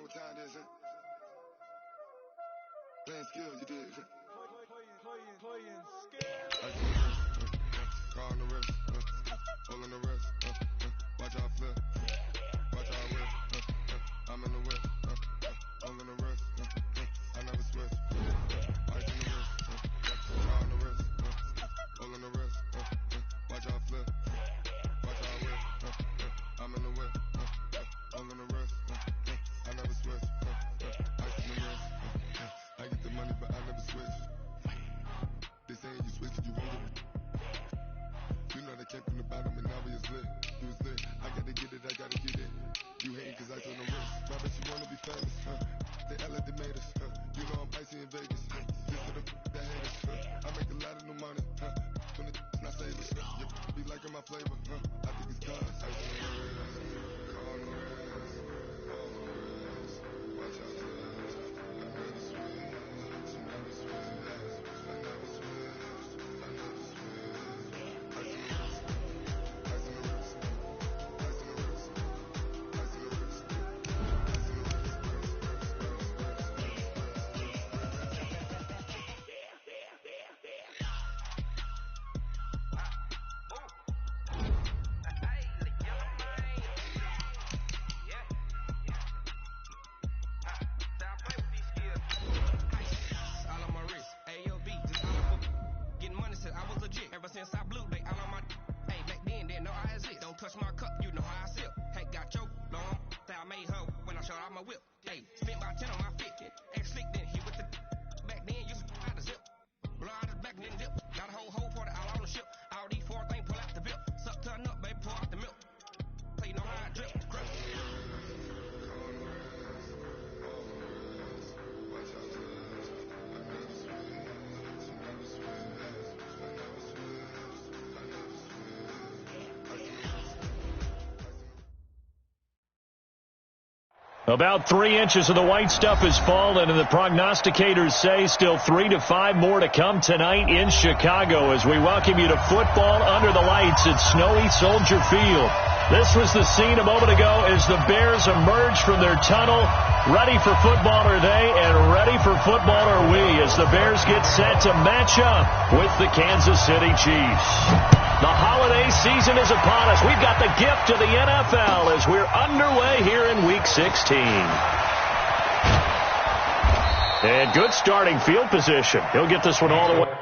what time this is? Playing skills, you did. Playing skills. Call on the wrist, hold on the wrist, watch out flip, watch out whip, I'm in the whip, hold on the wrist, I never switch, ice in the wrist, call on the wrist, hold on the wrist, watch out flip, watch out whip, I'm in the whip, hold on the wrist, I never switch, ice in the wrist, I get the money but I never switch. They saying you switch it, you won't get it. You know they came from the bottom and now we is lit. You was lit, I gotta get it, I gotta get it. You hating cause I told them risk. My bitch, you wanna be famous, They LA they made us, You know I'm icy in Vegas, This to the that hate us, I make a lot of new money, When the not savers, Be liking my flavor, I think it's cause ice on the wrist, call on the wrist, all on the wrist, watch out flips, I never switch, I never switch, I never switch, I never switch. Ever since I blew, they all on my. Hey, back then, didn't know I exist. Don't touch my cup, you know how I sip. Hey, got your long. That I made her when I showed out my whip. Hey, spent about 10 on my fit. Ex slick, then he with the. Back then, used to out the zip. Blow out his back, then dip. Got a whole party all on the ship. All these 4 things pull out the bip. Suck, turn up, baby, pour out the milk. Play no how I drip. About 3 inches of the white stuff has fallen, and the prognosticators say still 3 to 5 more to come tonight in Chicago as we welcome you to football under the lights at snowy Soldier Field. This was the scene a moment ago as the Bears emerged from their tunnel. Ready for football are they, and ready for football are we as the Bears get set to match up with the Kansas City Chiefs. The holiday season is upon us. We've got the gift of the NFL as we're underway here in Week 16. And good starting field position. He'll get this one all the way.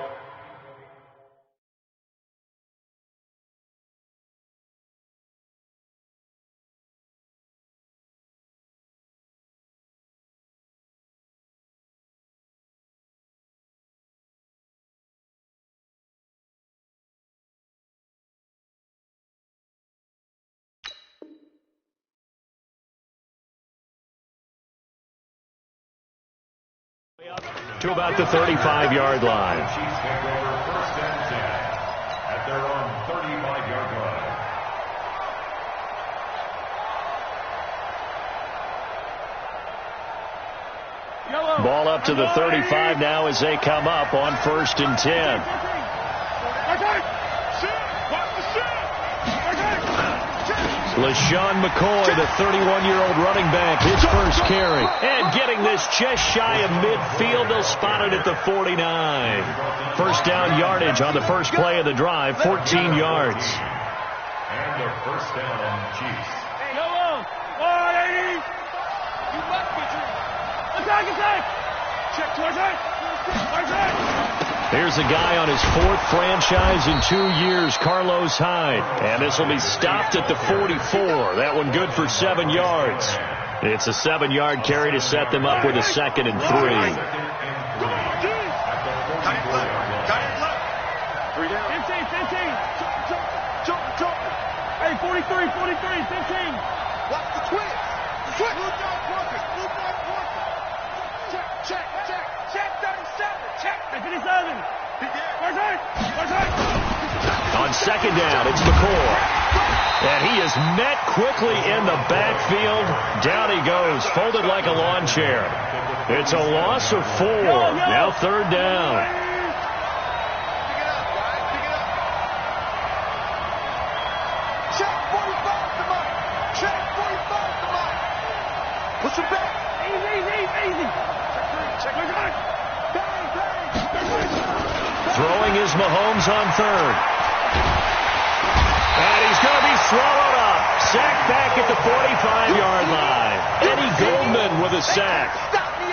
To about the 35-yard line. Chiefs take over 1st and 10 at their own 35-yard line. Ball up to the 35 now as they come up on 1st and 10. LaShawn McCoy, the 31-year-old running back, his first carry. And getting this just shy of midfield, they'll spot it at the 49. First down yardage on the first play of the drive, 14 yards. And their first down on the Chiefs. Here's a guy on his 4th franchise in 2 years, Carlos Hyde. And this will be stopped at the 44. That one good for 7 yards. It's a 7-yard carry to set them up with a 2nd and 3. Hey, 43, 15. Watch the twist. Check 37. Check 57. On 2nd down, it's McCoy. And he is met quickly in the backfield. Down he goes, folded like a lawn chair. It's a loss of 4. Now 3rd down. Check 45 to Mike. Push him back. Throwing is Mahomes on third. And he's going to be swallowed up. Sacked back at the 45-yard line. Eddie Goldman with a sack.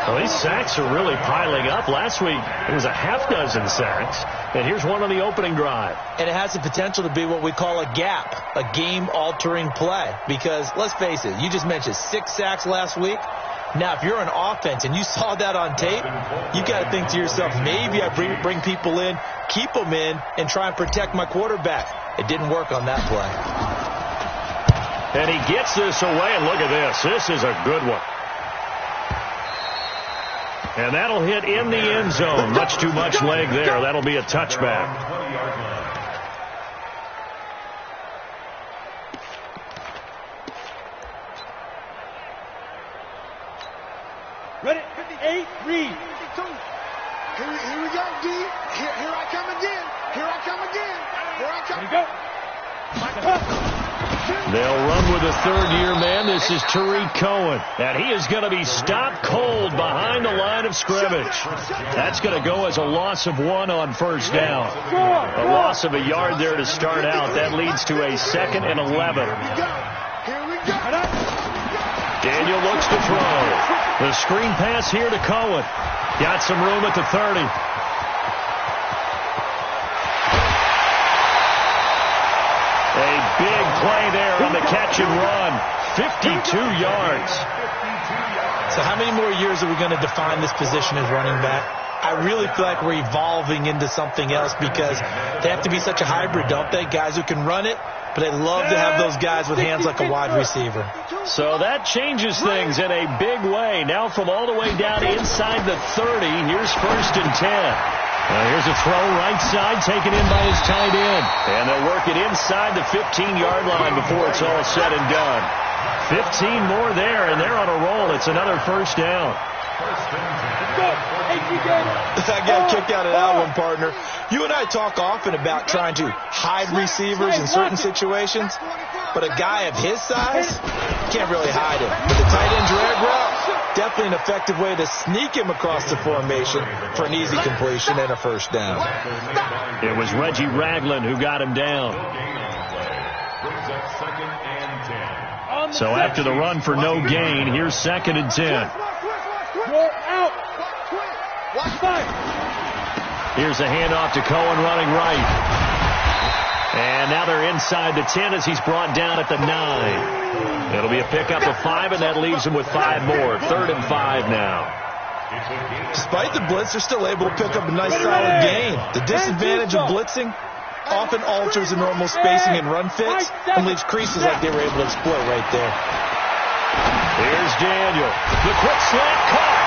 Well, these sacks are really piling up. Last week, it was a half dozen sacks. And here's one on the opening drive. And it has the potential to be what we call a gap, a game-altering play. Because, let's face it, you just mentioned 6 sacks last week. Now, if you're an offense and you saw that on tape, you got to think to yourself, maybe I bring people in, keep them in, and try and protect my quarterback. It didn't work on that play. And he gets this away, and look at this. This is a good one. And that'll hit in the end zone. Much too much leg there. That'll be a touchback. Ready? 58, read. 52. Here we go, D. Here I come again. Here I come again. Here I come. Here we go. They'll run with a third-year man. This is Tariq Cohen. And he is going to be stopped cold behind the line of scrimmage. That's going to go as a loss of 1 on first down. A loss of a yard there to start out. That leads to a 2nd and 11. Daniel looks to throw. The screen pass here to Cohen. Got some room at the 30. A big play there on the catch and run. 52 yards. So how many more years are we going to define this position as running back? I really feel like we're evolving into something else because they have to be such a hybrid, don't they? Guys who can run it, but they love to have those guys with hands like a wide receiver. So that changes things in a big way. Now from all the way down inside the 30, here's 1st and 10. Here's a throw right side taken in by his tight end. And they'll work it inside the 15-yard line before it's all said and done. 15 more there, and they're on a roll. It's another first down. I got a kick out of that one, partner. You and I talk often about trying to hide receivers in certain situations, but a guy of his size can't really hide him. But the tight end drag route, definitely an effective way to sneak him across the formation for an easy completion and a first down. It was Reggie Ragland who got him down. So after the run for no gain, here's 2nd and 10. Here's a handoff to Cohen running right. And now they're inside the 10 as he's brought down at the 9. It'll be a pickup of 5, and that leaves him with 5 more. 3rd and 5 now. Despite the blitz, they're still able to pick up a nice solid gain. The disadvantage of blitzing often alters the normal spacing and run fits and leaves creases like they were able to exploit right there. Here's Daniel. The quick slant caught.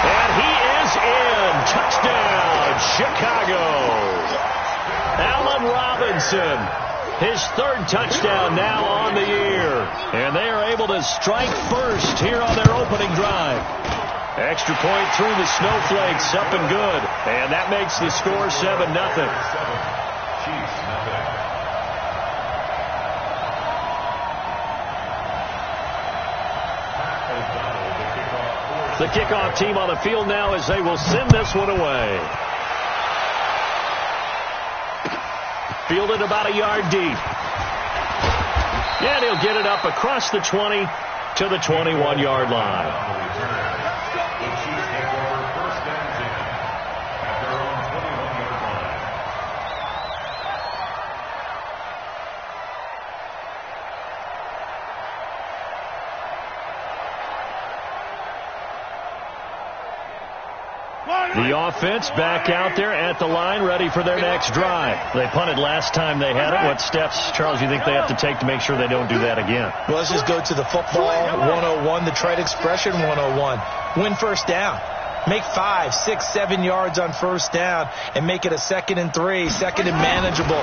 And he is in. Touchdown, Chicago. Allen Robinson, his 3rd touchdown now on the year. And they are able to strike first here on their opening drive. Extra point through the snowflakes, up and good. And that makes the score 7-0. The kickoff team on the field now as they will send this one away. Fielded about a yard deep. And he'll get it up across the 20 to the 21-yard line. The offense back out there at the line, ready for their next drive. They punted last time they had it. What steps, Charles, you think they have to take to make sure they don't do that again? Well, let's just go to the football 101, the trade expression 101. Win first down. Make 5, 6, 7 yards on first down and make it a 2nd and 3, 2nd and manageable.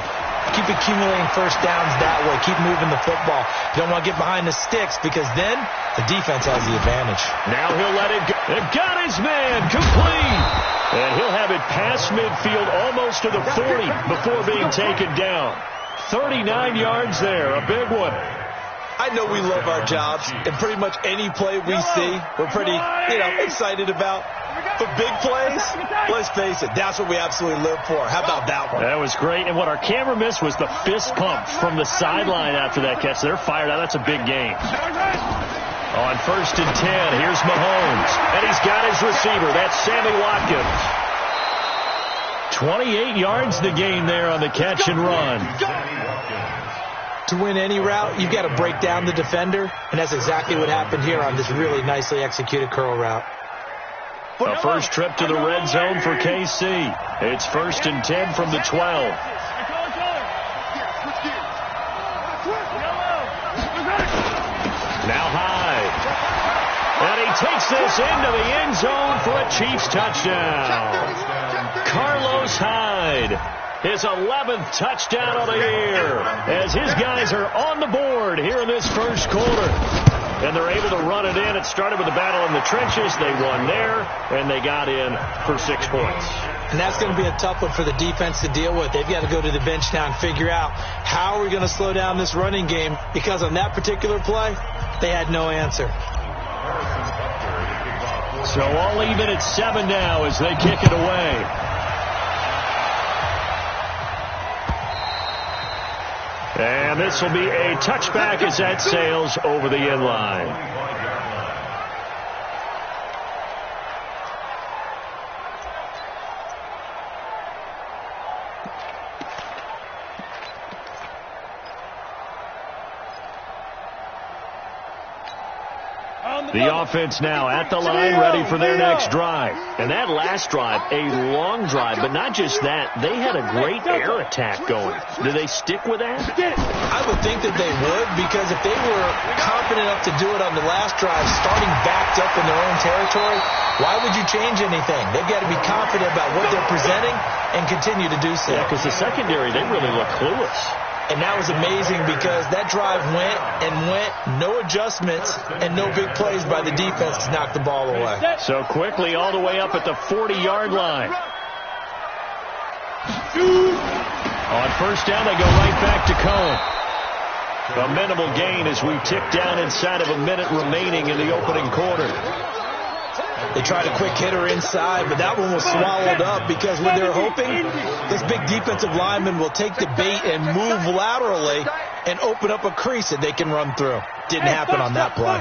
Keep accumulating first downs that way. Keep moving the football. You don't want to get behind the sticks because then the defense has the advantage. Now he'll let it go. It got his man complete. And he'll have it past midfield almost to the 40 before being taken down. 39 yards there. A big one. I know we love our jobs, and pretty much any play we see, we're pretty, excited about. But big plays, let's face it, that's what we absolutely live for. How about that one? That was great. And what our camera missed was the fist pump from the sideline after that catch. They're fired out. That's a big game. On 1st and 10, here's Mahomes. And he's got his receiver. That's Sammy Watkins. 28 yards the game there on the catch and run. To win any route, you've got to break down the defender, and that's exactly what happened here on this really nicely executed curl route. A first trip to the red zone for KC. It's 1st and 10 from the 12. Now Hyde. And he takes this into the end zone for a Chiefs touchdown. Carlos Hyde. His 11th touchdown of the year as his guys are on the board here in this first quarter. And they're able to run it in. It started with a battle in the trenches. They won there, and they got in for 6 points. And that's going to be a tough one for the defense to deal with. They've got to go to the bench now and figure out how are we going to slow down this running game, because on that particular play, they had no answer. So all even at 7 now as they kick it away. And this will be a touchback as that sails over the end line. The offense now at the line, ready for their next drive. And that last drive, a long drive, but not just that. They had a great air attack going. Do they stick with that? I would think that they would, because if they were confident enough to do it on the last drive, starting backed up in their own territory, why would you change anything? They've got to be confident about what they're presenting and continue to do so. Yeah, because the secondary, they really look clueless. And that was amazing because that drive went and went, no adjustments and no big plays by the defense to knock the ball away. So quickly all the way up at the 40-yard line. On first down, they go right back to Cohen. A minimal gain as we tick down inside of a minute remaining in the opening quarter. They tried a quick hitter inside, but that one was swallowed up because what they're hoping, this big defensive lineman will take the bait and move laterally and open up a crease that they can run through. Didn't happen on that play.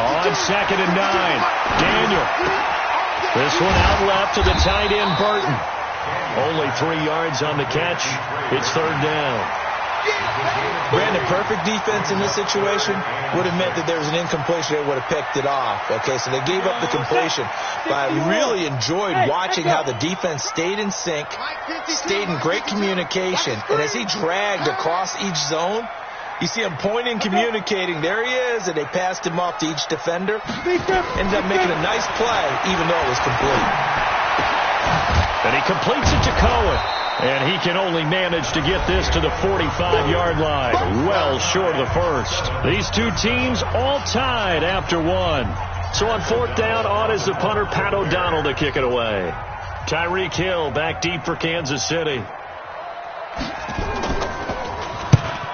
On 2nd and 9, Daniel. This one out left to the tight end, Burton. Only 3 yards on the catch. It's 3rd down. Brandon, perfect defense in this situation would have meant that there was an incompletion. They would have picked it off. Okay, so they gave up the completion. But I really enjoyed watching how the defense stayed in sync, stayed in great communication. And as he dragged across each zone, you see him pointing, communicating. There he is, and they passed him off to each defender. Ended up making a nice play, even though it was complete. And he completes it to Cohen. And he can only manage to get this to the 45-yard line, well short of the first. These two teams all tied after 1. So on 4th down, on is the punter, Pat O'Donnell, to kick it away. Tyreek Hill back deep for Kansas City.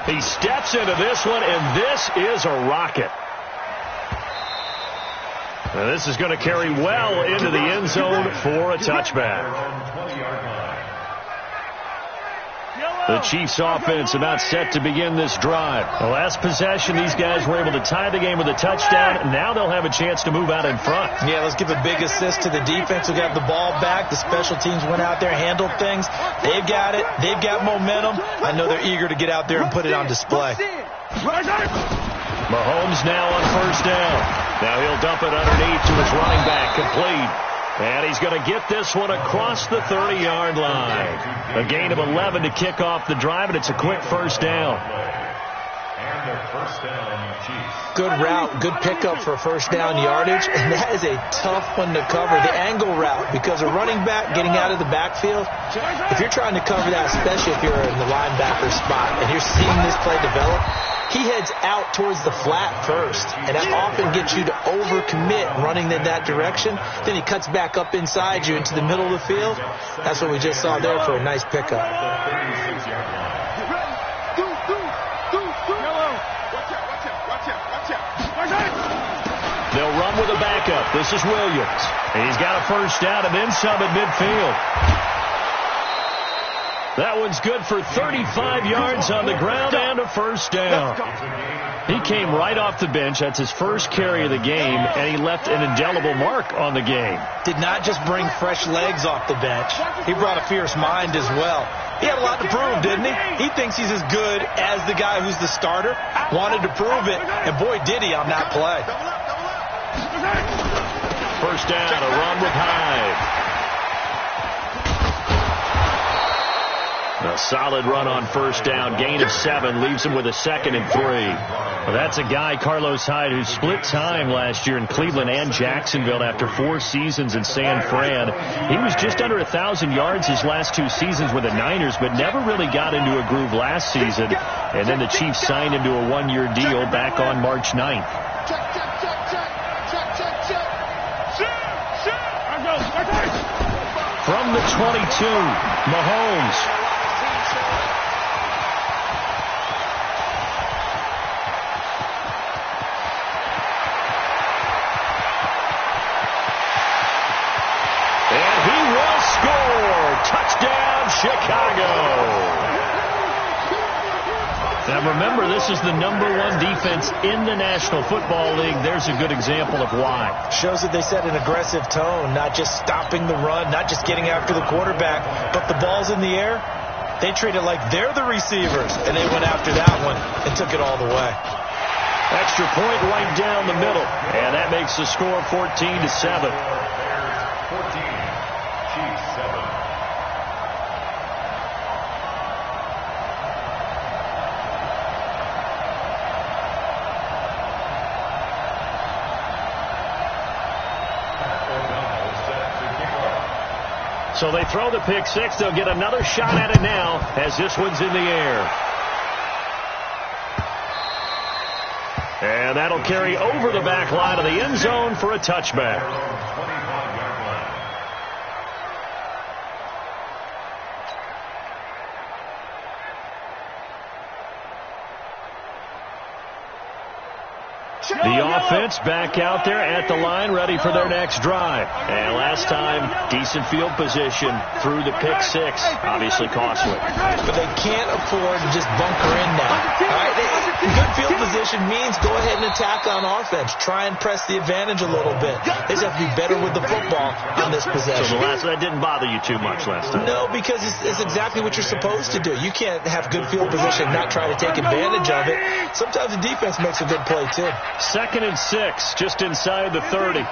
He steps into this one, and this is a rocket. Now this is going to carry well into the end zone for a touchback. The Chiefs offense about set to begin this drive. The last possession, these guys were able to tie the game with a touchdown. Now they'll have a chance to move out in front. Yeah, let's give a big assist to the defense who got the ball back. The special teams went out there, handled things. They've got it. They've got momentum. I know they're eager to get out there and put it on display. Mahomes now on 1st down. Now he'll dump it underneath to his running back, complete. And he's going to get this one across the 30-yard line. A gain of 11 to kick off the drive, and it's a quick 1st down. And their 1st down, Chiefs. Good route, good pickup for 1st down yardage, and that is a tough one to cover, the angle route, because a running back getting out of the backfield, if you're trying to cover that, especially if you're in the linebacker spot, and you're seeing this play develop, he heads out towards the flat first, and that often gets you to overcommit running in that direction. Then he cuts back up inside you into the middle of the field. That's what we just saw there for a nice pickup. They'll run with a backup. This is Williams. And he's got a first down and then some at midfield. That one's good for 35 yards on the ground and a first down. He came right off the bench. That's his first carry of the game, and he left an indelible mark on the game. Did not just bring fresh legs off the bench. He brought a fierce mind as well. He had a lot to prove, didn't he? He thinks he's as good as the guy who's the starter. Wanted to prove it, and boy, did he on that play. First down, a run with Hyde. A solid run on first down. Gain of 7 leaves him with a 2nd and 3. Well, that's a guy, Carlos Hyde, who split time last year in Cleveland and Jacksonville after 4 seasons in San Fran. He was just under 1,000 yards his last 2 seasons with the Niners, but never really got into a groove last season. And then the Chiefs signed him to a 1-year deal back on March 9th. From the 22, Mahomes. Touchdown, Chicago. Now remember, this is the #1 defense in the National Football League. There's a good example of why. Shows that they set an aggressive tone, not just stopping the run, not just getting after the quarterback, but the ball's in the air. They treat it like they're the receivers, and they went after that one and took it all the way. Extra point right down the middle, and that makes the score 14-7. 14, Chiefs 7. So they throw the pick 6. They'll get another shot at it now as this one's in the air. And that'll carry over the back line of the end zone for a touchback. The offense back out there at the line, ready for their next drive. And last time, decent field position through the pick 6. Obviously costly. But they can't afford to just bunker in now. All right? Good field position means go ahead and attack on offense. Try and press the advantage a little bit. They just have to be better with the football on this possession. So that didn't bother you too much last time? No, because it's exactly what you're supposed to do. You can't have good field position and not try to take advantage of it. Sometimes the defense makes a good play, too. 2nd and 6, just inside the 30. I'm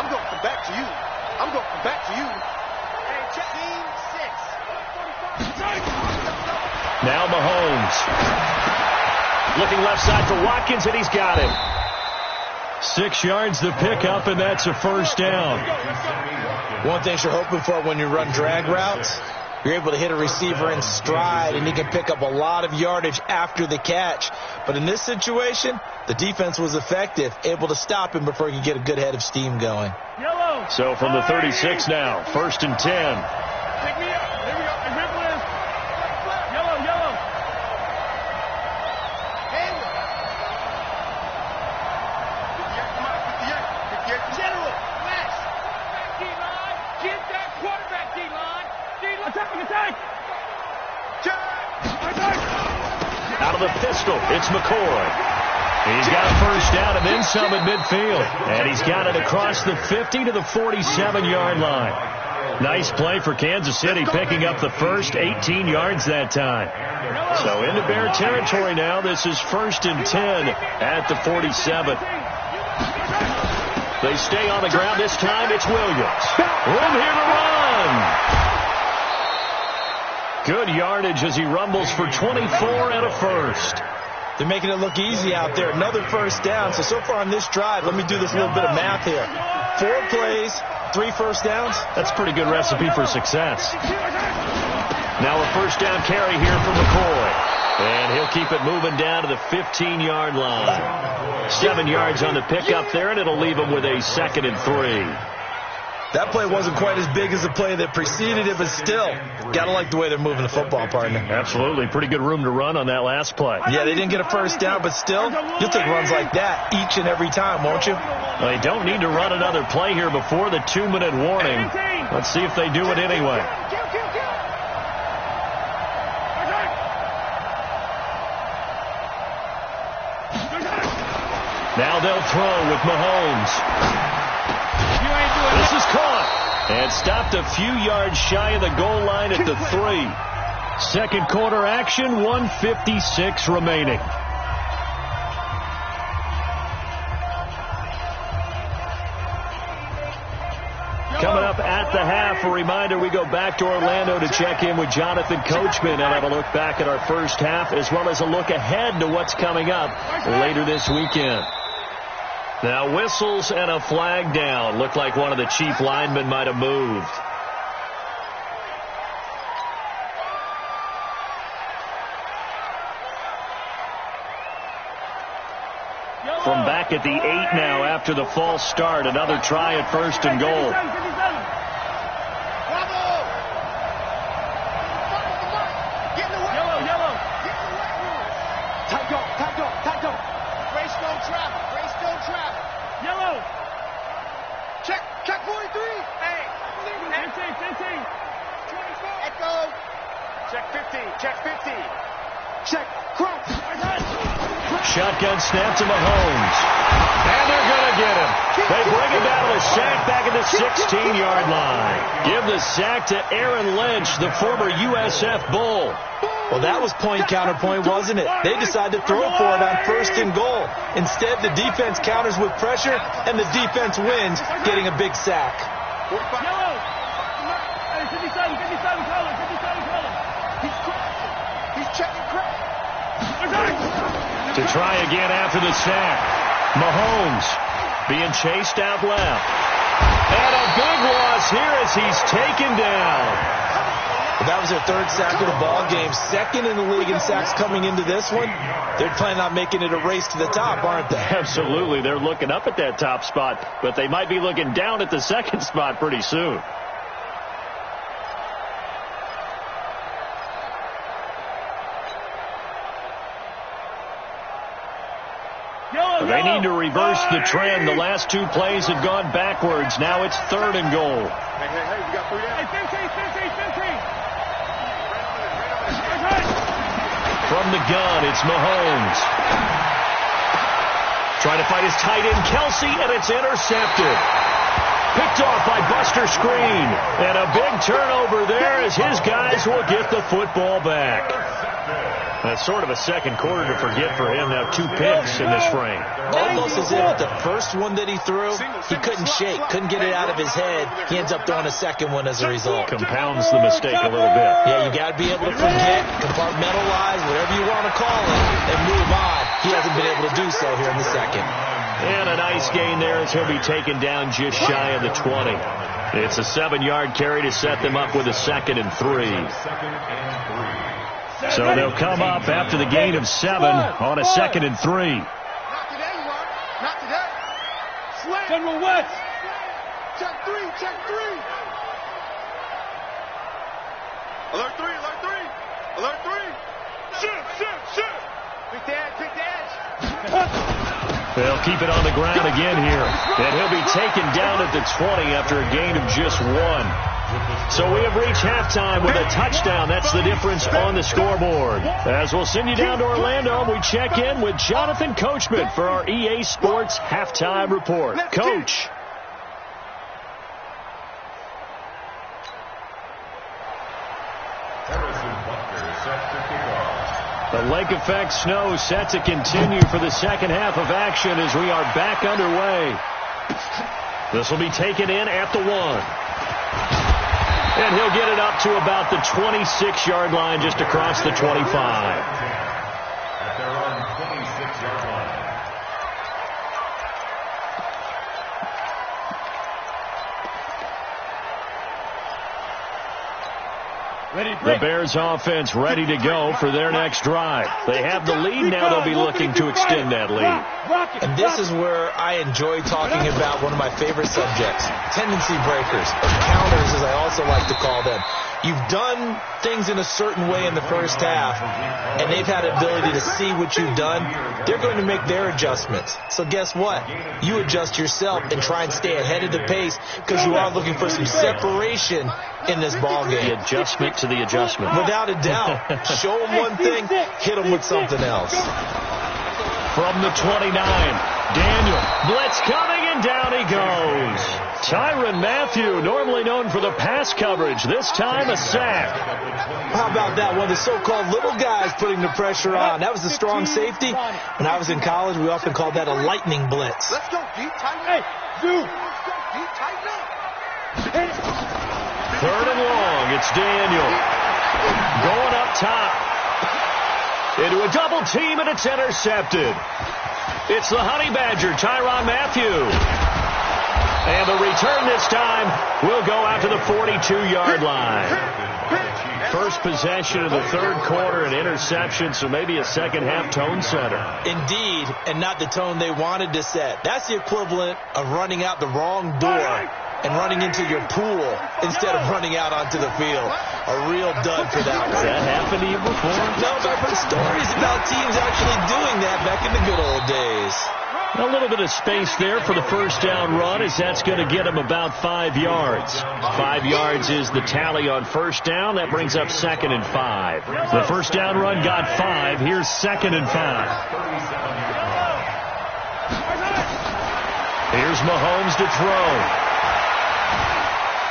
going to come back to you. I'm going to come back to you. Hey, team 6. Now Mahomes. Looking left side for Watkins, and he's got him. 6 yards the pickup, and that's a first down. One thing you're hoping for when you run drag routes, you're able to hit a receiver in stride, and he can pick up a lot of yardage after the catch. But in this situation, the defense was effective, able to stop him before he could get a good head of steam going. So from the 36 now, 1st and 10. Pick me up. Here we go. Example is yellow. General, flash. Back D-line. Get that quarterback D-line. Attack. Out of the pistol, it's McCoy. He's got a first down and then some at midfield. And he's got it across the 50 to the 47-yard line. Nice play for Kansas City, picking up the first 18 yards that time. So into Bear territory now. This is 1st and 10 at the 47. They stay on the ground. This time it's Williams. Room here to run. Good yardage as he rumbles for 24 and a first. They're making it look easy out there. Another first down. So far on this drive, let me do this little bit of math here. 4 plays, 3 first downs. That's a pretty good recipe for success. Now a first down carry here for McCoy. And he'll keep it moving down to the 15-yard line. 7 yards on the pickup there, and it'll leave him with a 2nd and 3. That play wasn't quite as big as the play that preceded it, but still, got to like the way they're moving the football, partner. Absolutely. Pretty good room to run on that last play. Yeah, they didn't get a first down, but still, you'll take runs like that each and every time, won't you? Well, they don't need to run another play here before the 2-minute warning. Let's see if they do it anyway. Now they'll throw with Mahomes. This is caught and stopped a few yards shy of the goal line at the 3. Second quarter action, 1:56 remaining. Coming up at the half, a reminder, we go back to Orlando to check in with Jonathan Coachman and have a look back at our first half, as well as a look ahead to what's coming up later this weekend. Now whistles and a flag down. Looked like one of the chief linemen might have moved. From back at the 8 now after the false start. Another try at first and goal. Check 43. Hey. 15. Echo. Check 15. Check 15. Check. Crunch. Shotgun snap to Mahomes. And they're going to get him. They bring him down with a sack back at the 16-yard line. Give the sack to Aaron Lynch, the former USF Bull. Well, that was point-counterpoint, wasn't it? They decided to throw for it on first and goal. Instead, the defense counters with pressure, and the defense wins, getting a big sack. Yellow. Hey, 57, color. He's checking crack. To try again after the sack. Mahomes being chased out left. And a big loss here as he's taken down. Well, that was their third sack of the ball game. Second in the league in sacks coming into this one. They're planning on making it a race to the top, aren't they? Absolutely. They're looking up at that top spot, but they might be looking down at the second spot pretty soon. They need to reverse the trend. The last two plays had gone backwards. Now it's third and goal. Hey, we got 3 down. 15. From the gun, it's Mahomes. Trying to fight his tight end, Kelsey, and it's intercepted. Picked off by Buster Screen. And a big turnover there as his guys will get the football back. That's sort of a second quarter to forget for him. Now 2 picks in this frame. Almost as if the first one that he threw, he couldn't shake, couldn't get it out of his head. He ends up throwing a second one as a result. Compounds the mistake a little bit. Yeah, you got to be able to forget, compartmentalize, whatever you want to call it, and move on. He hasn't been able to do so here in the second. And a nice gain there as he'll be taken down just shy of the 20. It's a 7-yard carry to set them up with a 2nd and 3. So they'll come up after the gain of 7 on a 2nd and 3. Not today, Mark. Not today. Slam. General West. Check 3. Alert 3. Shoot. Pick the edge. They'll keep it on the ground again here. And he'll be taken down at the 20 after a gain of just 1. So we have reached halftime with a touchdown. That's the difference on the scoreboard. As we'll send you down to Orlando, we check in with Jonathan Coachman for our EA Sports Halftime Report. Coach. The lake effect snow set to continue for the second half of action as we are back underway. This will be taken in at the 1. And he'll get it up to about the 26-yard line, just across the 25. At their own 26-yard line. The Bears offense ready to go for their next drive. They have the lead now. They'll be looking to extend that lead. And this is where I enjoy talking about one of my favorite subjects, tendency breakers, or counters as I also like to call them. You've done things in a certain way in the first half, and they've had the ability to see what you've done. They're going to make their adjustments. So guess what? You adjust yourself and try and stay ahead of the pace because you are looking for some separation in this ball game. The adjustment to the adjustment. Without a doubt. Show them one thing, hit them with something else. From the 29, Daniel, blitz coming, and down he goes. Tyrann Mathieu, normally known for the pass coverage, this time a sack. How about that? One of the so-called little guys putting the pressure on. That was the strong safety. When I was in college, we often called that a lightning blitz. Let's go deep, tight. Hey, dude. Let's go deep, tight. Third and long, it's Daniel. Going up top. Into a double team, and it's intercepted. It's the Honey Badger, Tyrann Mathieu. And the return this time will go out to the 42-yard line. First possession of the third quarter, an interception, so maybe a second-half tone setter. Indeed, and not the tone they wanted to set. That's the equivalent of running out the wrong door and running into your pool instead of running out onto the field. A real dud for that one. Has that happened to you before? No, but I've heard stories about teams actually doing that back in the good old days. A little bit of space there for the first down run, as that's going to get him about 5 yards. 5 yards is the tally on first down. That brings up 2nd and 5. The first down run got 5. Here's 2nd and 5. Here's Mahomes to throw.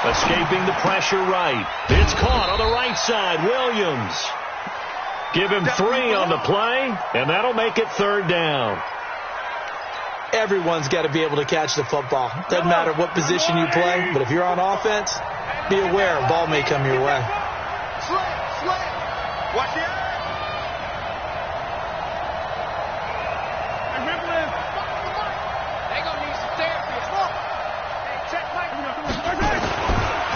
Escaping the pressure right. It's caught on the right side. Williams. Give him 3 on the play, and that'll make it 3rd down. Everyone's got to be able to catch the football. Doesn't matter what position you play, but if you're on offense, be aware a ball may come your way. Watch the eye. They're going to need some therapy. Hey, check Mike.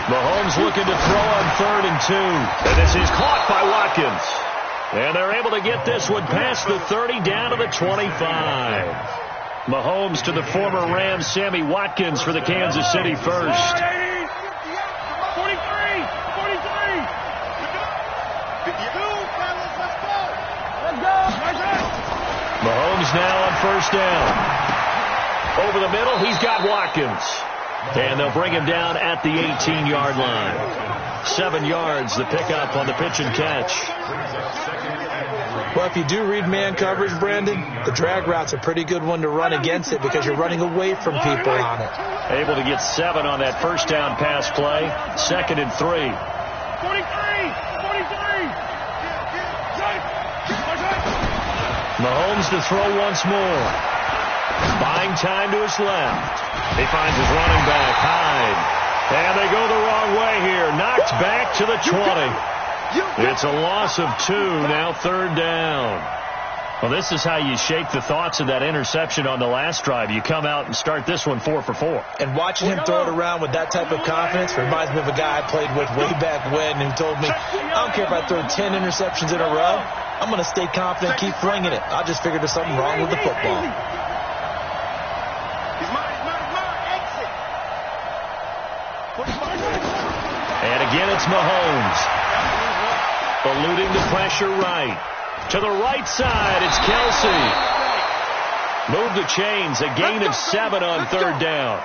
Mahomes looking to throw on 3rd and 2. And this is caught by Watkins. And they're able to get this one past the 30 down to the 25. Mahomes to the former Rams, Sammy Watkins for the Kansas City first. 43. Mahomes now on first down. Over the middle, he's got Watkins. And they'll bring him down at the 18-yard line. 7 yards, the pickup on the pitch and catch. Well, if you do read man coverage, Brandon, the drag route's a pretty good one to run against it because you're running away from people on it. Able to get 7 on that first down pass play. 2nd and 3. 43. Mahomes to throw once more. Buying time to his left. He finds his running back, Hyde. And they go the wrong way here. Knocked back to the 20. It's a loss of 2, now 3rd down. Well, this is how you shake the thoughts of that interception on the last drive. You come out and start this one 4 for 4. And watching him throw it around with that type of confidence reminds me of a guy I played with way back when who told me, I don't care if I throw 10 interceptions in a row. I'm going to stay confident, keep flinging it. I just figured there's something wrong with the football. And again, it's Mahomes. Eluding the pressure right. To the right side, it's Kelsey. Move the chains, a gain of 7 on 3rd down.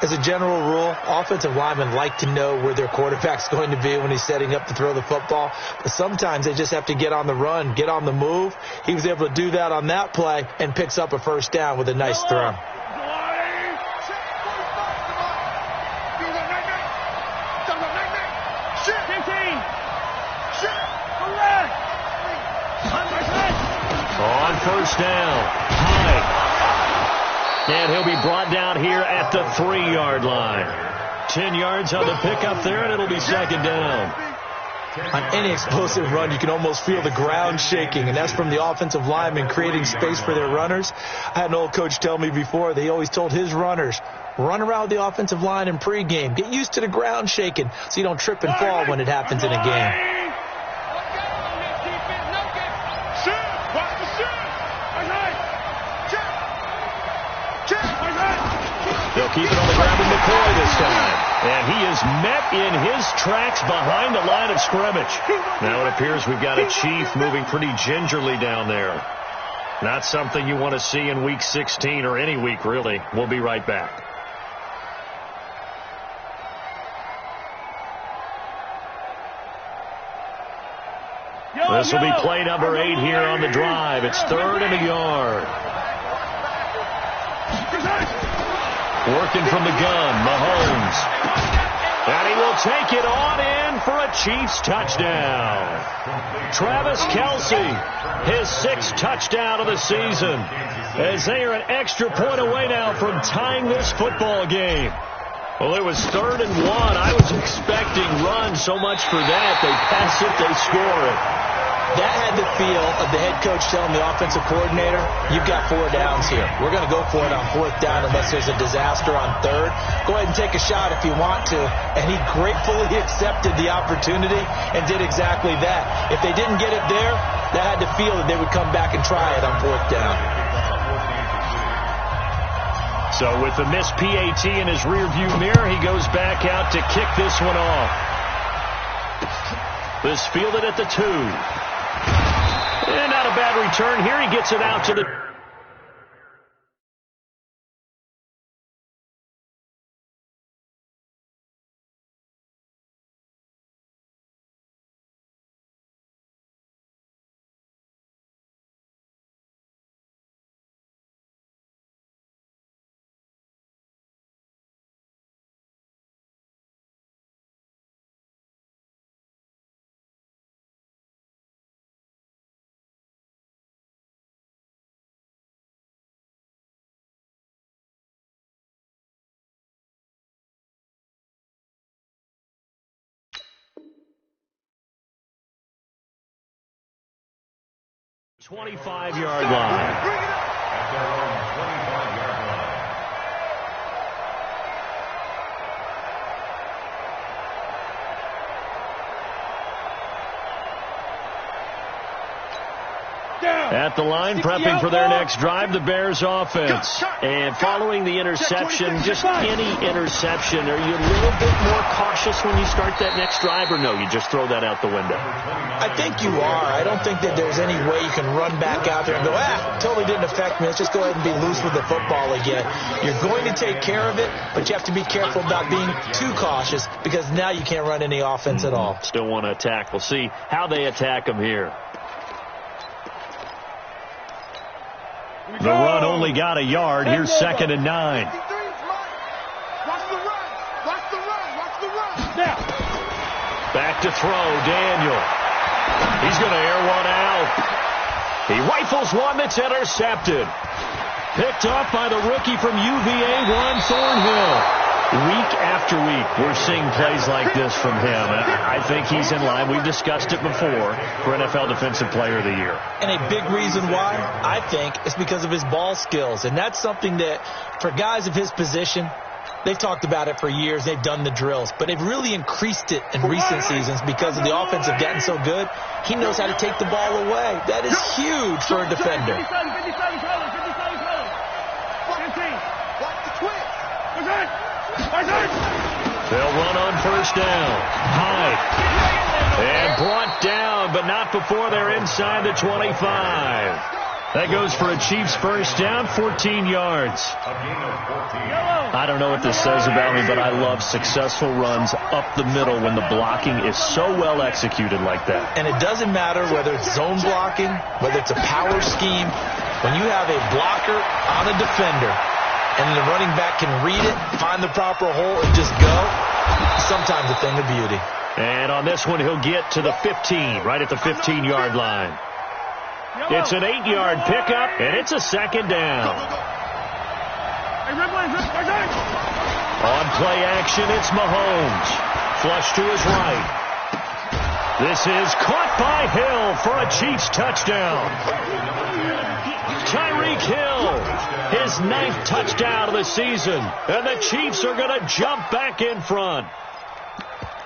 As a general rule, offensive linemen like to know where their quarterback's going to be when he's setting up to throw the football. But sometimes they just have to get on the run, get on the move. He was able to do that on that play and picks up a first down with a nice throw. On first down, Hyde. And he'll be brought down here at the 3-yard line. 10 yards on the pickup there, and it'll be 2nd down. On any explosive run, you can almost feel the ground shaking, and that's from the offensive linemen creating space for their runners. I had an old coach tell me before that he always told his runners, Run around the offensive line in pregame. Get used to the ground shaking so you don't trip and fall when it happens in a game. They'll keep it on the ground with McCoy this time. And he is met in his tracks behind the line of scrimmage. Now it appears we've got a Chief moving pretty gingerly down there. Not something you want to see in Week 16 or any week, really. We'll be right back. This will be play number 8 here on the drive. It's 3rd and a yard. Working from the gun, Mahomes. And he will take it on in for a Chiefs touchdown. Travis Kelce, his 6th touchdown of the season, as they are an extra point away now from tying this football game. Well, it was 3rd and 1. I was expecting run so much for that. They pass it, they score it. That had the feel of the head coach telling the offensive coordinator, you've got 4 downs here. We're going to go for it on 4th down unless there's a disaster on 3rd. Go ahead and take a shot if you want to. And he gratefully accepted the opportunity and did exactly that. If they didn't get it there, that had the feel that they would come back and try it on 4th down. So with the missed PAT in his rearview mirror, he goes back out to kick this one off. This fielded at the 2. And not a bad return here. He gets it out to the... .25-yard line. At the line, prepping for their next drive, the Bears offense. And following the interception, just any interception, are you a little bit more cautious when you start that next drive, or no, you just throw that out the window? I think you are. I don't think that there's any way you can run back out there and go, totally didn't affect me. Let's just go ahead and be loose with the football again. You're going to take care of it, but you have to be careful about being too cautious because now you can't run any offense at all. Still want to attack. We'll see how they attack them here. The run only got a yard. Here's 2nd and 9. Watch the run. Watch the run. Watch the run. Now. Back to throw, Daniel. He's going to air one out. He rifles one that's intercepted. Picked off by the rookie from UVA, Juan Thornhill. Week after week, we're seeing plays like this from him. I think he's in line. We've discussed it before for NFL Defensive Player of the Year. And a big reason why, I think, is because of his ball skills. And that's something that, for guys of his position, they've talked about it for years. They've done the drills. But they've really increased it in recent seasons because of the offense have gotten so good. He knows how to take the ball away. That is huge for a defender. 57, 57, 15. Watch the twist. They'll run on 1st down. Hyde. And brought down, but not before they're inside the 25. That goes for a Chiefs 1st down, 14 yards. I don't know what this says about me, but I love successful runs up the middle when the blocking is so well executed like that. And it doesn't matter whether it's zone blocking, whether it's a power scheme. When you have a blocker on a defender, and the running back can read it, find the proper hole, and just go, sometimes a thing of beauty. And on this one, he'll get to the 15, right at the 15-yard line. It's an 8-yard pickup, and it's a 2nd down. On play action, it's Mahomes. Flush to his right. This is caught by Hill for a Chiefs touchdown. Tyreek Hill, his 9th touchdown of the season. And the Chiefs are going to jump back in front.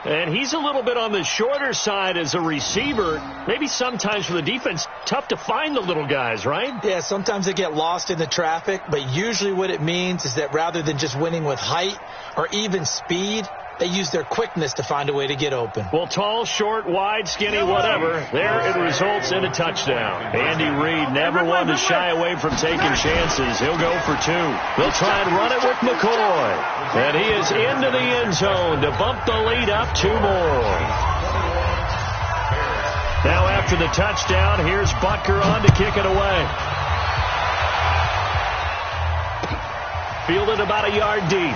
And he's a little bit on the shorter side as a receiver. Maybe sometimes for the defense, tough to find the little guys, right? Yeah, sometimes they get lost in the traffic, but usually what it means is that rather than just winning with height or even speed, they use their quickness to find a way to get open. Well, tall, short, wide, skinny, whatever, there it results in a touchdown. Andy Reid never one to shy away from taking chances. He'll go for 2. They'll try and run it with McCoy. And he is into the end zone to bump the lead up 2 more. Now after the touchdown, here's Butker on to kick it away. Fielded about a yard deep.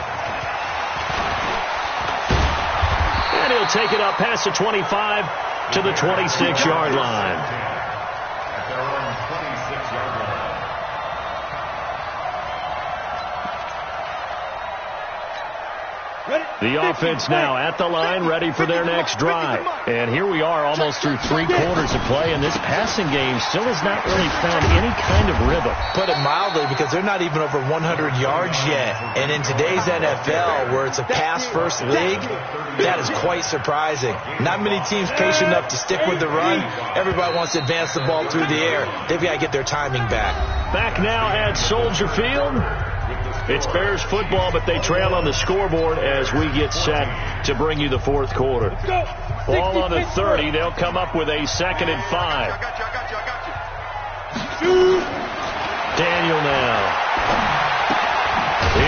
And he'll take it up past the 25 to the 26-yard line. At their own 26-yard line. The offense now at the line, ready for their next drive. And here we are almost through 3 quarters of play, and this passing game still has not really found any kind of rhythm. Put it mildly, because they're not even over 100 yards yet. And in today's NFL, where it's a pass-first league, that is quite surprising. Not many teams patient enough to stick with the run. Everybody wants to advance the ball through the air. They've got to get their timing back. Back now at Soldier Field. It's Bears football, but they trail on the scoreboard as we get set to bring you the 4th quarter. Ball on the 30. They'll come up with a 2nd and 5. I got you. Daniel now.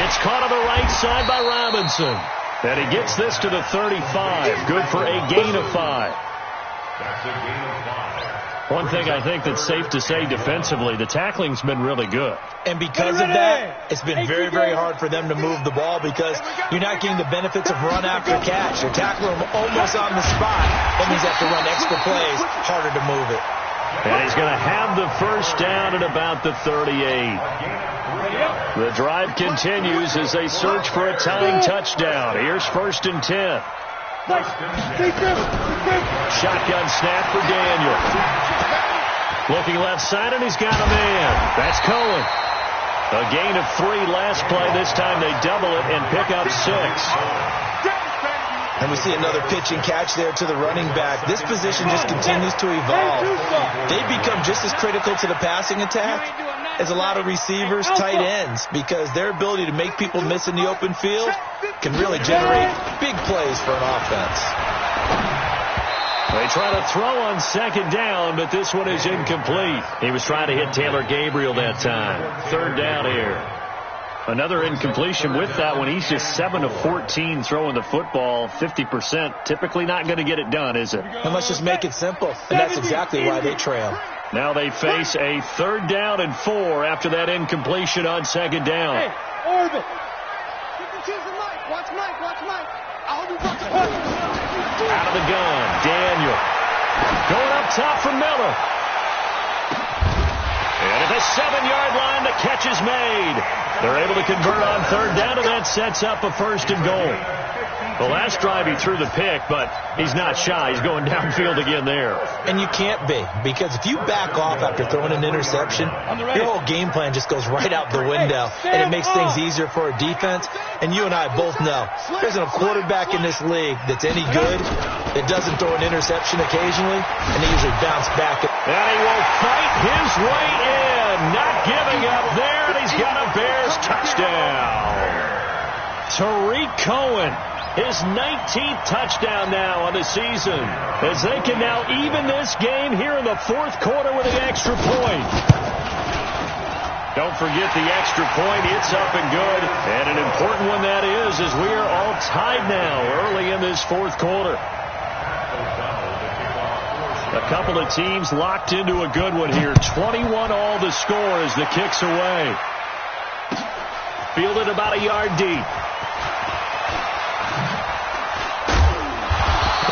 It's caught on the right side by Robinson. And he gets this to the 35. Good for a gain of 5. That's a gain of 5. One thing I think that's safe to say defensively, the tackling's been really good. And because of that, it's been very, very hard for them to move the ball because you're not getting the benefits of run after catch. You're tackling them almost on the spot. That means they have to run extra plays, harder to move it. And he's going to have the first down at about the 38. The drive continues as they search for a tying touchdown. Here's 1st and 10. Shotgun snap for Daniel. Looking left side, and he's got a man. That's Cohen. A gain of 3 last play. This time they double it and pick up 6. And we see another pitch and catch there to the running back. This position just continues to evolve. They become just as critical to the passing attack as a lot of receivers, tight ends, because their ability to make people miss in the open field can really generate big plays for an offense. They try to throw on 2nd down, but this one is incomplete. He was trying to hit Taylor Gabriel that time. 3rd down here. Another incompletion with that one. He's just 7 of 14 throwing the football, 50%. Typically not going to get it done, is it? And let's just make it simple. And that's exactly why they trail. Now they face a 3rd down and 4 after that incompletion on 2nd down. Hey, Orbit. Watch Mike. I hope you brought the Out of the gun, Daniel. Going up top for Miller. And at the 7-yard line, the catch is made. They're able to convert on 3rd down, and that sets up a 1st and goal. The last drive he threw the pick, but he's not shy. He's going downfield again there. And you can't be, because if you back off after throwing an interception, your whole game plan just goes right out the window, and it makes things easier for a defense. And you and I both know there's a quarterback in this league that's any good that doesn't throw an interception occasionally, and they usually bounce back. And he will fight his way in, not giving up there, and he's got a Bears touchdown. Tariq Cohen. His 19th touchdown now on the season, as they can now even this game here in the 4th quarter with an extra point. Don't forget the extra point. It's up and good. And an important one that is, as we are all tied now early in this 4th quarter. A couple of teams locked into a good one here. 21 all the score as the kick's away. Fielded about a yard deep.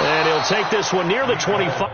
And he'll take this one near the 25.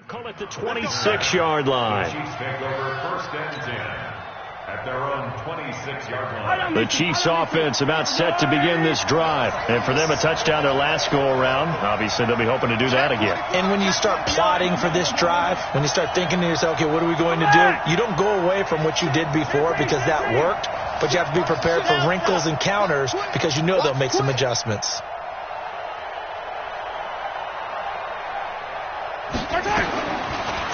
Call it the 26-yard line. Chiefs take over first and 10 at their own 26-yard line. The Chiefs offense about set to begin this drive. And for them, a touchdown their last go-around. Obviously, they'll be hoping to do that again. And when you start plotting for this drive, when you start thinking to yourself, okay, what are we going to do? You don't go away from what you did before because that worked, but you have to be prepared for wrinkles and counters because you know they'll make some adjustments.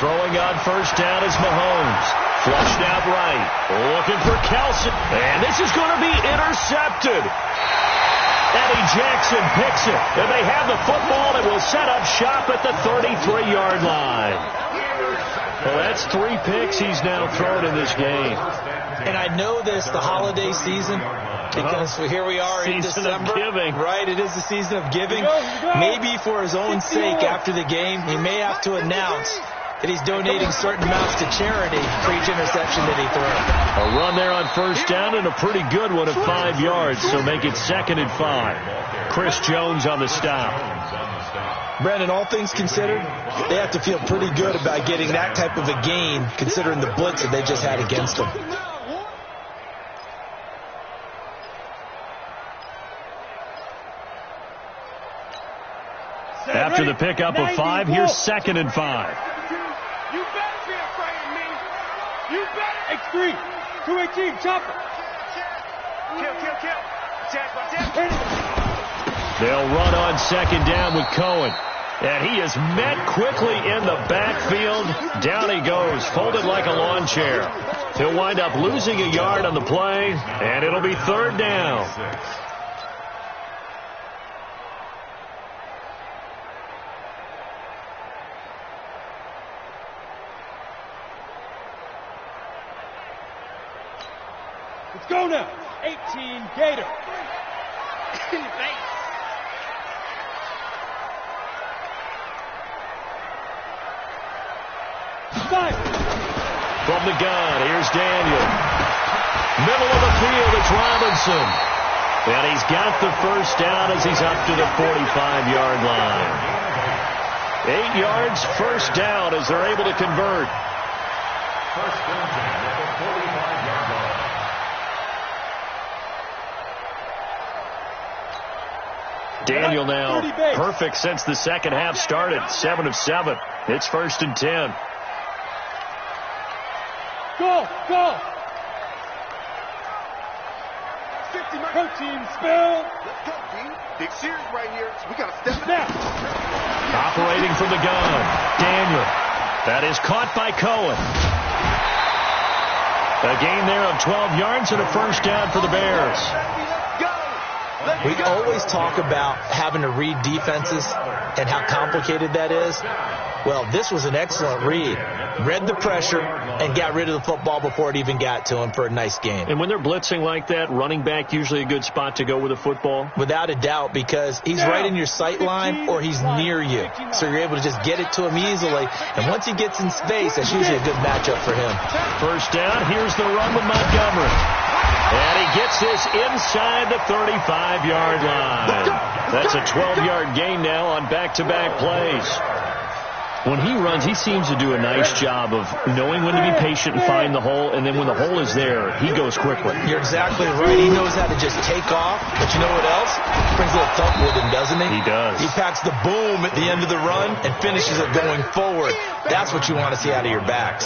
Throwing on first down is Mahomes. Flushed out right. Looking for Kelce. And this is going to be intercepted. Eddie Jackson picks it. And they have the football and will set up shop at the 33-yard line. Well, that's 3 picks he's now thrown in this game. And I know this, the holiday season, because here we are in December. Of giving. Right, it is the season of giving. Maybe for his own sake after the game, he may have to announce that he's donating certain amounts to charity for each interception that he throws. A run there on first down and a pretty good one at 5 yards, so make it 2nd and 5. Chris Jones on the stop. Brandon, all things considered, they have to feel pretty good about getting that type of a gain considering the blitz that they just had against them. After the pickup of 5, here's 2nd and 5. You better be afraid of me. You better. X3. 218. Chopper. Kill. They'll run on 2nd down with Cohen. And he is met quickly in the backfield. Down he goes, folded like a lawn chair. He'll wind up losing a yard on the play, and it'll be 3rd down. Let's go now. 18 Gator. In the face. From the gun, here's Daniel. Middle of the field, it's Robinson. And he's got the first down as he's up to the 45-yard line. 8 yards, first down as they're able to convert. First and 10 at the 45-yard line. Daniel now perfect since the second half started. 7 of 7. It's 1st and 10. Go. Protein spill. Let's go, D. Big series right here. So we got to step it Now. Operating from the gun, Daniel. That is caught by Cohen. A gain there of 12 yards and a first down for the Bears. We always talk about having to read defenses and how complicated that is. Well, this was an excellent read. Read the pressure and got rid of the football before it even got to him for a nice game. And when they're blitzing like that, running back usually a good spot to go with the football? Without a doubt, because he's right in your sight line or he's near you. So you're able to just get it to him easily. And once he gets in space, that's usually a good matchup for him. First down, here's the run with Montgomery. And he gets this inside the 35-yard line. That's a 12-yard gain now on back-to-back plays. When he runs, he seems to do a nice job of knowing when to be patient and find the hole, and then when the hole is there, he goes quickly. You're exactly right. He knows how to just take off, but you know what else? Brings a little thump with him, doesn't he? He does. He packs the boom at the end of the run and finishes it going forward. That's what you want to see out of your backs.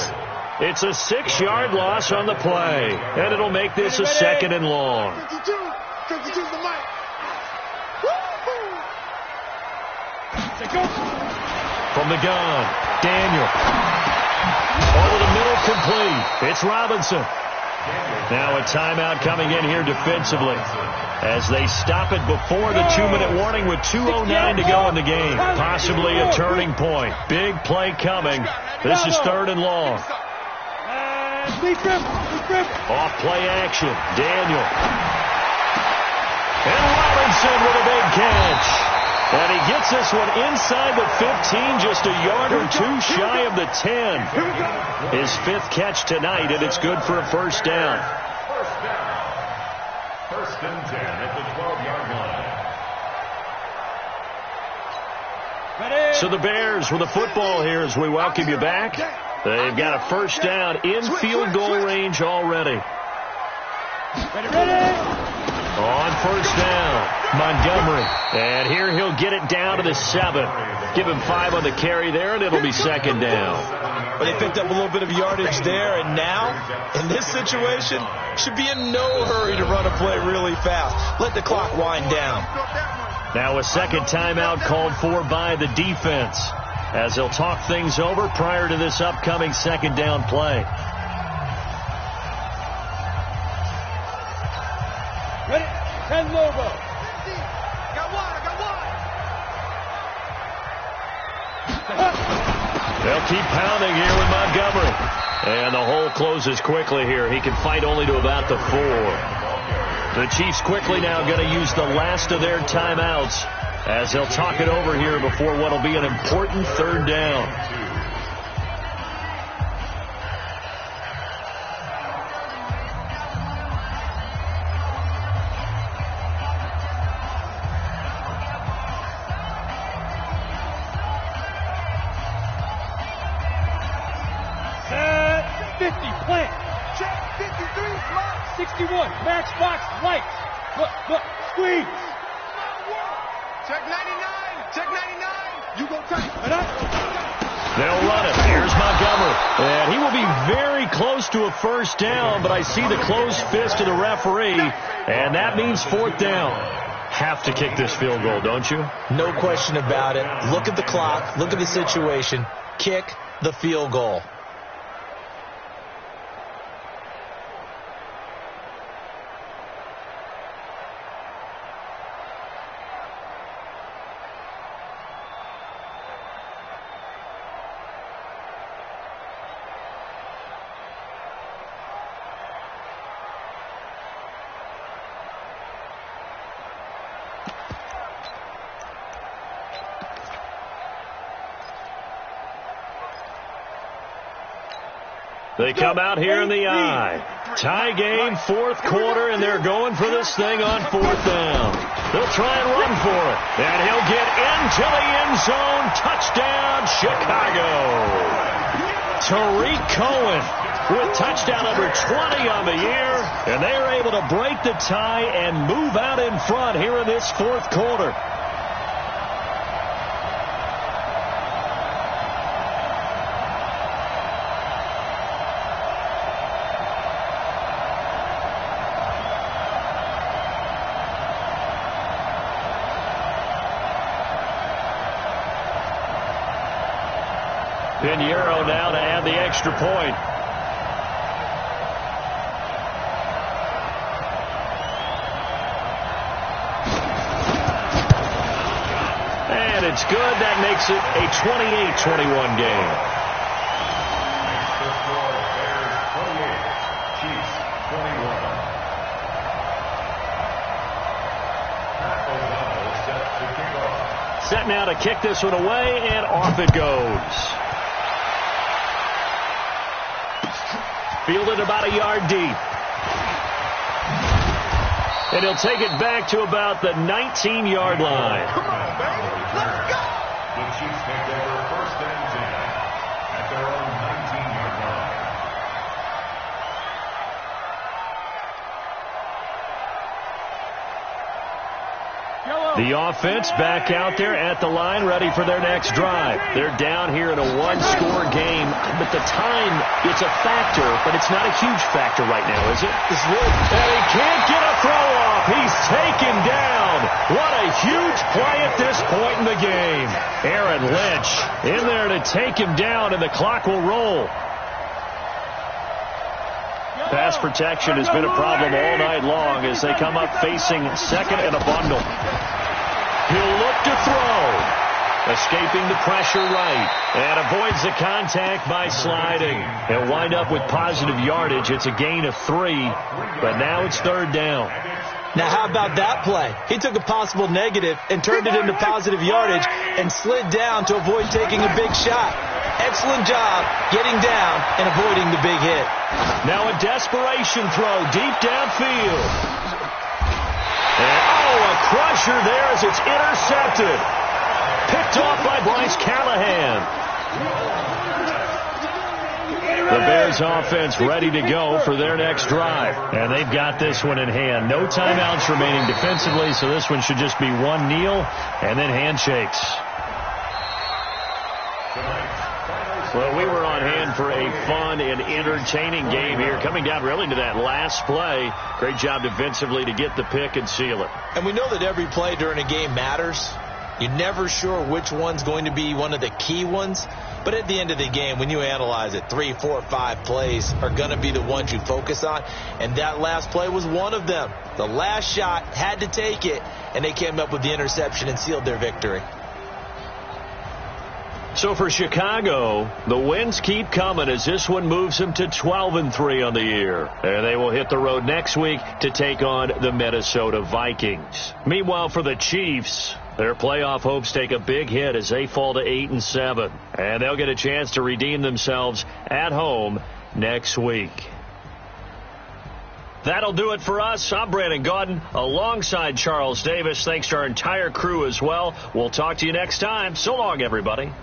It's a 6-yard loss on the play, and it'll make this a 2nd and long. 52's the mic. From the gun, Daniel. Over the middle, complete. It's Robinson. Now a timeout coming in here defensively as they stop it before the 2-minute warning with 2:09 to go in the game. Possibly a turning point. Big play coming. This is 3rd and long. Off play action. Daniel. And Robinson with a big catch. And he gets this one inside the 15, just a yard or 2 shy of the 10. His 5th catch tonight, and it's good for a first down. First and 10 at the 12-yard line. So the Bears with the football here as we welcome you back. They've got a first down in field goal range already. On first down, Montgomery. And here he'll get it down to the 7. Give him 5 on the carry there, and it'll be second down. But they picked up a little bit of yardage there, and now, in this situation, should be in no hurry to run a play really fast. Let the clock wind down. Now a second timeout called for by the defense as they'll talk things over prior to this upcoming second down play. Ready? 10 logo. Got one. They'll keep pounding here with Montgomery. And the hole closes quickly here. He can fight only to about the 4. The Chiefs quickly now going to use the last of their timeouts as they'll talk it over here before what will be an important third down. Set 50, plant. Check 53, slot. 61, match box, lights. Look, squeeze. Check 99. Check 99. You go tight. They'll run it. Here's Montgomery. And he will be very close to a first down, but I see the closed fist of the referee, and that means fourth down. Have to kick this field goal, don't you? No question about it. Look at the clock. Look at the situation. Kick the field goal. They come out here in the eye. Tie game, fourth quarter, and they're going for this thing on fourth down. They'll try and run for it. And he'll get into the end zone. Touchdown, Chicago. Tariq Cohen with touchdown number 20 on the year. And they are able to break the tie and move out in front here in this fourth quarter. Pinheiro now to add the extra point. And it's good. That makes it a 28-21 game. Set now to kick this one away, and off it goes. Fielded about a yard deep. And he'll take it back to about the 19-yard line. Come on, baby. Let's go. The Chiefs take over first and 10 at their own 19-yard line. The offense back out there at the line, ready for their next drive. They're down here in a one-score game, but the time, it's a factor, but it's not a huge factor right now, is it? And he can't get a throw off. He's taken down. What a huge play at this point in the game. Aaron Lynch in there to take him down, and the clock will roll. Pass protection has been a problem all night long as they come up facing second and a bundle. He'll look to throw. Escaping the pressure right. And avoids the contact by sliding. He'll wind up with positive yardage. It's a gain of 3. But now it's third down. Now, how about that play? He took a possible negative and turned it into positive yardage and slid down to avoid taking a big shot. Excellent job getting down and avoiding the big hit. Now a desperation throw deep downfield. And, a crusher there as it's intercepted. Picked off by Bryce Callahan. The Bears offense ready to go for their next drive. And they've got this one in hand. No timeouts remaining defensively, so this one should just be one kneel and then handshakes. Well, we were on hand for a fun and entertaining game here. Coming down really to that last play. Great job defensively to get the pick and seal it. And we know that every play during a game matters. You're never sure which one's going to be one of the key ones. But at the end of the game, when you analyze it, 3, 4, 5 plays are going to be the ones you focus on. And that last play was one of them. The last shot had to take it, and they came up with the interception and sealed their victory. So for Chicago, the wins keep coming as this one moves them to 12-3 on the year. And they will hit the road next week to take on the Minnesota Vikings. Meanwhile, for the Chiefs, their playoff hopes take a big hit as they fall to 8-7. And they'll get a chance to redeem themselves at home next week. That'll do it for us. I'm Brandon Gaudin alongside Charles Davis. Thanks to our entire crew as well. We'll talk to you next time. So long, everybody.